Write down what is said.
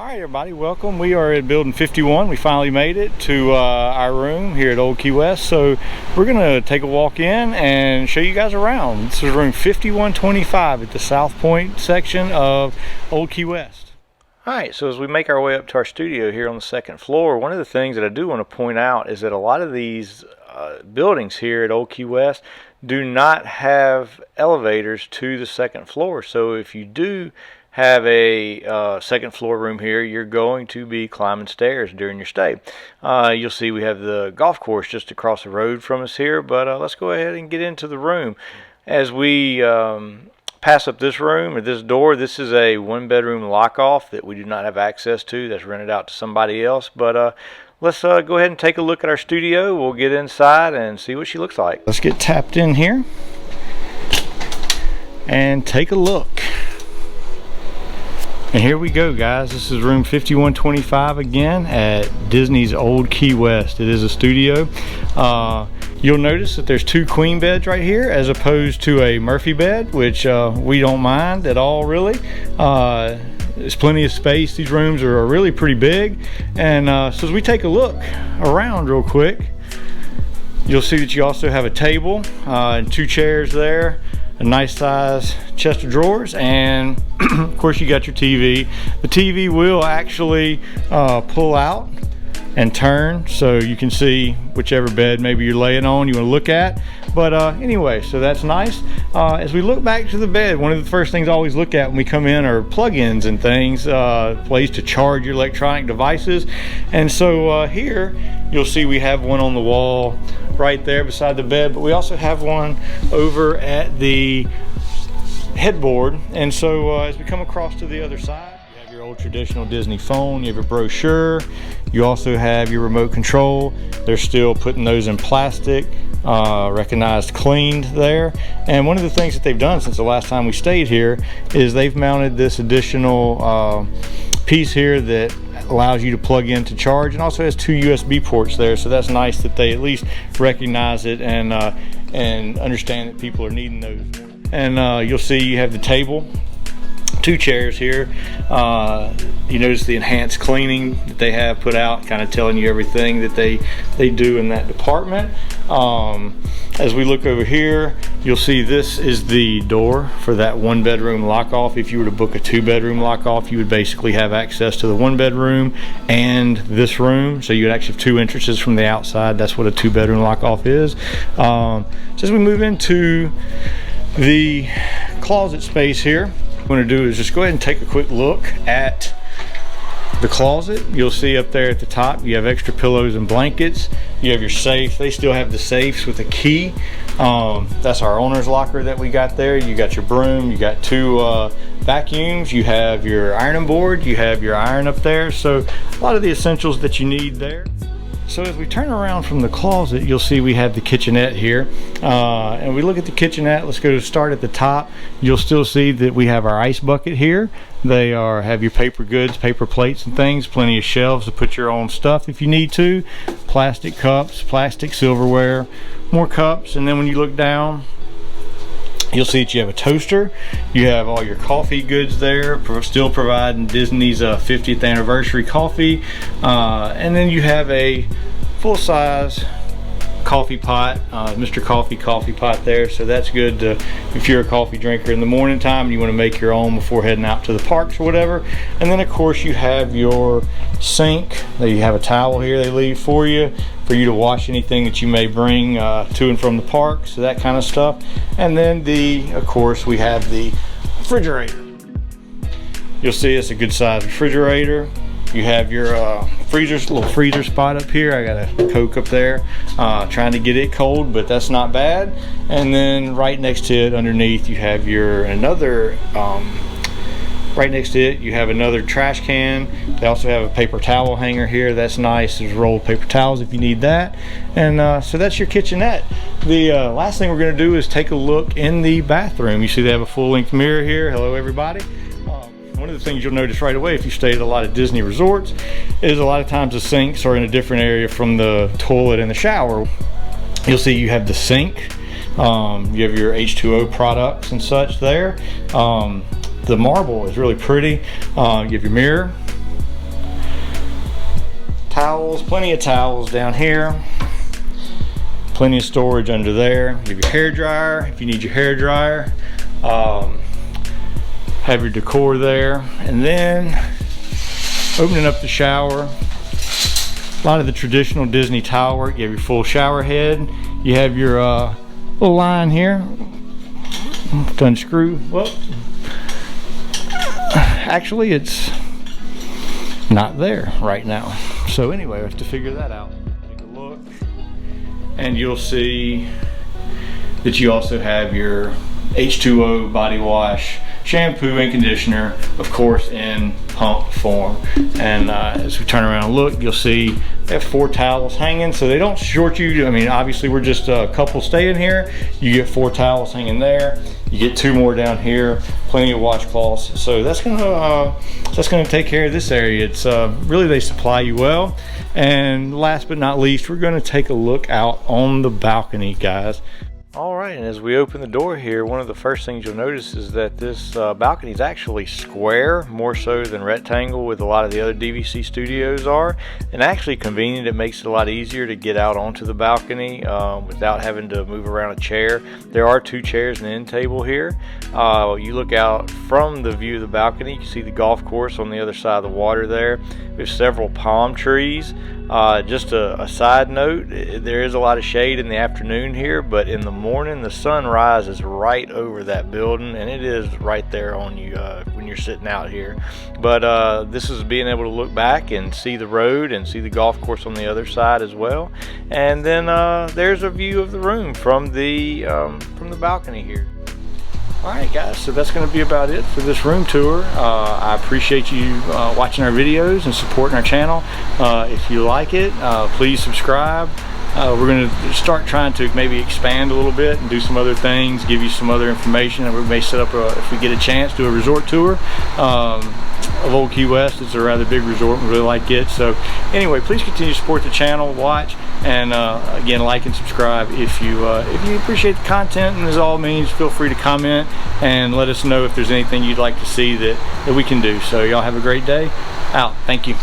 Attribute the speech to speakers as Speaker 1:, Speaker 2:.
Speaker 1: Alright everybody, welcome. We are at building 51. We finally made it to our room here at Old Key West. So we're going to take a walk in and show you guys around. This is room 5125 at the South Point section of Old Key West. Alright, so as we make our way up to our studio here on the second floor, one of the things that I do want to point out is that a lot of these buildings here at Old Key West do not have elevators to the second floor. So if you do have a second floor room here, you're going to be climbing stairs during your stay. You'll see we have the golf course just across the road from us here, but let's go ahead and get into the room. As we pass up this room or this door, this is a one-bedroom lock-off that we do not have access to. That's rented out to somebody else, but let's go ahead and take a look at our studio. We'll get inside and see what she looks like. Let's get tapped in here and take a look. And here we go, guys. This is room 5125 again at Disney's Old Key West. It is a studio. You'll notice that there's two queen beds right here as opposed to a Murphy bed, which we don't mind at all, really. There's plenty of space. These rooms are really pretty big. And so as we take a look around real quick, you'll see that you also have a table and two chairs there, a nice size chest of drawers, and of course you got your TV. The TV will actually pull out and turn so you can see whichever bed maybe you're laying on you want to look at. But anyway, so that's nice. As we look back to the bed, one of the first things I always look at when we come in are plug-ins and things, ways to charge your electronic devices. And so here you'll see we have one on the wall right there beside the bed, but we also have one over at the headboard. And so as we come across to the other side, you have your old traditional Disney phone, you have your brochure, you also have your remote control. They're still putting those in plastic, recognized cleaned there. And one of the things that they've done since the last time we stayed here is they've mounted this additional piece here that allows you to plug in to charge, and also has two USB ports there. So that's nice that they at least recognize it and understand that people are needing those. And you'll see you have the table, two chairs here. You notice the enhanced cleaning that they have put out, kind of telling you everything that they do in that department. As we look over here, you'll see this is the door for that one bedroom lock off. If you were to book a two bedroom lock off, you would basically have access to the one bedroom and this room. So you'd actually have two entrances from the outside. That's what a two bedroom lock off is. So as we move into the closet space here, what I'm going to do is just go ahead and take a quick look at the closet. You'll see up there at the top you have extra pillows and blankets. You have your safe. They still have the safes with a key. That's our owner's locker that we got there. You got your broom, you got two vacuums, you have your ironing board, you have your iron up there. So a lot of the essentials that you need there. So as we turn around from the closet, you'll see we have the kitchenette here. And we look at the kitchenette, let's go to start at the top. You'll still see that we have our ice bucket here. They have your paper goods, paper plates and things, plenty of shelves to put your own stuff if you need to. Plastic cups, plastic silverware, more cups. And then when you look down, you'll see that you have a toaster. You have all your coffee goods there, still providing Disney's 50th anniversary coffee. And then you have a full-size coffee pot, Mr. Coffee coffee pot there. So that's good to, if you're a coffee drinker in the morning time and you want to make your own before heading out to the parks or whatever. And then of course you have your sink. You have a towel here they leave for you to wash anything that you may bring to and from the park, so that kind of stuff. And then of course we have the refrigerator. You'll see it's a good size refrigerator. You have your little freezer spot up here. I got a Coke up there, trying to get it cold, but that's not bad. And then right next to it, underneath, you have right next to it, you have another trash can. They also have a paper towel hanger here. That's nice. There's rolled paper towels if you need that. And so that's your kitchenette. The last thing we're going to do is take a look in the bathroom. You see they have a full-length mirror here. Hello, everybody. One of the things you'll notice right away if you stay at a lot of Disney resorts is a lot of times the sinks are in a different area from the toilet and the shower. You'll see you have the sink. You have your H2O products and such there. The marble is really pretty. You have your mirror. towels, plenty of towels down here. Plenty of storage under there. You have your hair dryer if you need your hair dryer. Have your decor there. And then opening up the shower. A lot of the traditional Disney tile work. You have your full shower head. You have your little line here. To unscrew. Well, actually it's not there right now. So anyway, I have to figure that out. Take a look. And you'll see that you also have your H2O body wash, shampoo and conditioner, of course in pump form. And as we turn around and look, you'll see they have 4 towels hanging, so they don't short you. I mean, obviously we're just a couple staying here. You get 4 towels hanging there. You get 2 more down here, plenty of washcloths. So that's gonna take care of this area. It's really, they supply you well. And last but not least, we're gonna take a look out on the balcony, guys. All right, and as we open the door here, one of the first things you'll notice is that this balcony is actually square, more so than rectangle with a lot of the other DVC studios are, and actually convenient. It makes it a lot easier to get out onto the balcony without having to move around a chair. There are 2 chairs and an end table here. You look out from the view of the balcony, you can see the golf course on the other side of the water there. We have several palm trees. Just a side note, there is a lot of shade in the afternoon here, but in the morning the sun rises right over that building, and it is right there on you when you're sitting out here. But this is being able to look back and see the road and see the golf course on the other side as well. And then there's a view of the room from the balcony here. Alright guys, so that's going to be about it for this room tour. I appreciate you watching our videos and supporting our channel. If you like it, please subscribe. We're going to start trying to maybe expand a little bit and do some other things, give you some other information, and we may set up, if we get a chance, do a resort tour of Old Key West. It's a rather big resort. We really like it. So anyway, please continue to support the channel, watch, and again, like and subscribe if you appreciate the content. And as all means, feel free to comment and let us know if there's anything you'd like to see that we can do. So y'all have a great day. Out. Thank you.